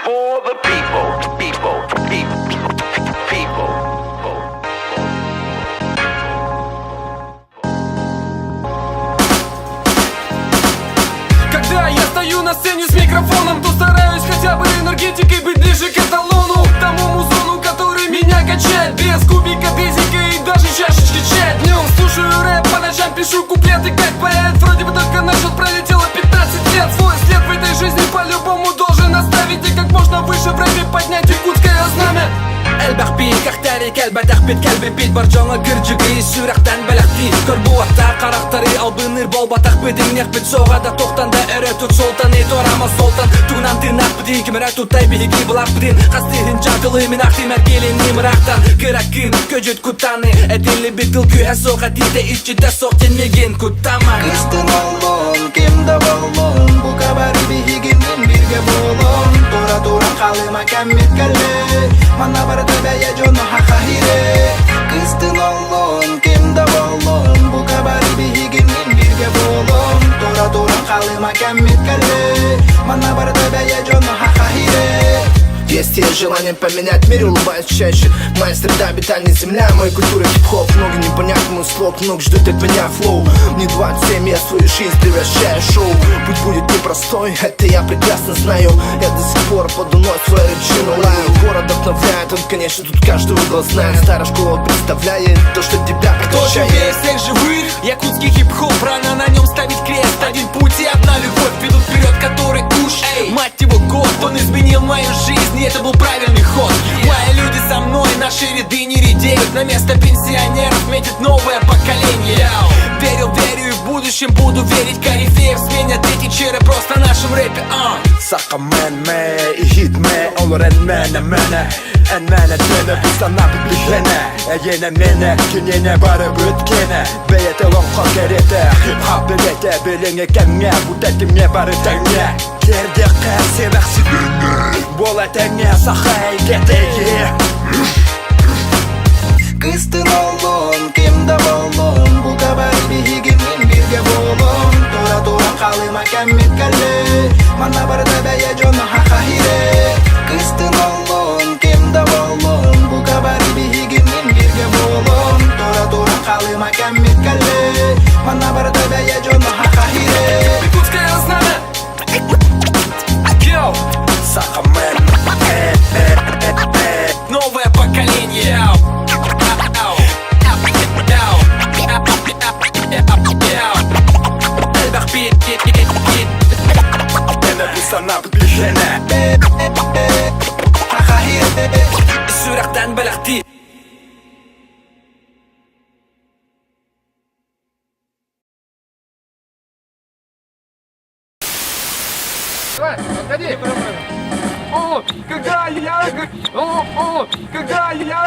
for the people, people. Когда я стою на сцене с микрофоном, то стараюсь хотя бы энергетикой быть ближе к эталону, к тому музону, который меня качает. Без кубика, безика и даже чашечки чая. Днем слушаю рэп, по ночам пишу куплеты как поэт. Вроде бы только начал, пролетело 15 лет. Свой след в этой жизни по-любому должен оставить, и как можно выше в рэпе поднять якутское знамя. Әлбәқ бейік ақтары кәлбәтәқ бет кәлбе бет бар жаңа кірчігі сүрақтан бәләқти Көр буақта қарақтары албыныр бол батақ бедін неқ бет соғада тоқтанда әрі тұт солтан ет орама солтан Туғнан тырнақ бідін кімірі тұттай бейгі бұлақ бідін Қастығын жатылы мен ақтым әргелін немірақтан Кірәк кім көжет күттаны әділі бетіл күйә соға дейді ішчіде соқтенмеген күттама Кыстын олон, кемді болон Бұ кабары бейгінен бірге болон Тура-тура қалыма кәммет кәлі Мана бар табәйе жоны хақахире Кыстын олон, кемді болон Бұ кабары бейгінен бірге болон Тура-тура қалыма кәммет кәлі Мана бар табәйе жоны хақахире Есть желание поменять мир, улыбаясь чаще. Моя среда обитания земля, моя культура хип-хоп. Много непонятного слов, много ждут от меня флоу. Мне 27, я свою жизнь превращаю в шоу. Путь будет непростой, это я прекрасно знаю. Я до сих пор подуной свою рыбчину лаю. Город вдохновляет, он, конечно, тут каждый угол знает. Старая школа представляет то, что тебя Кто прокачает. живее всех живых? Якутский хип-хоп, рано на нем ставить крест. Один путь и одна любовь ведут вперед, который куш. Мать его год, он изменил мою жизнь, и это был правильный ход. Мои люди со мной, наши ряды не редеют. На место пенсионеров метит новое поколение. Верю и в будущем буду верить. Корифеев сменят эти черы просто в нашем рэпе. Сақамен ме и хит ме олар әнмене Біз санап біткені Әйені мені кенене барып өткені Бейеті лоңқа кереті Хип-хап білеті біліңе кәңе Бұтәтімне бары тәңе Керде қәсе бәқсі Бол әтәңе сақай кетеге Кыстын олон, кемді болон Бұ кабары бейгінен бірге болон Тура-тура қалыма кәммет кәлі Мана бар табәйе жоны хақахире Кыстын олон, кемді болон Бұ кабары бейгінен бірге болон Тура-тура қалыма кәммет кәлі Мана бар табәйе жоны хақахире Якутское знамя. Йоу. Сақамен Новое поколение. Әлбәқ бейік Біз санап біткені Хақахире сүрақтан бәләқти Когда я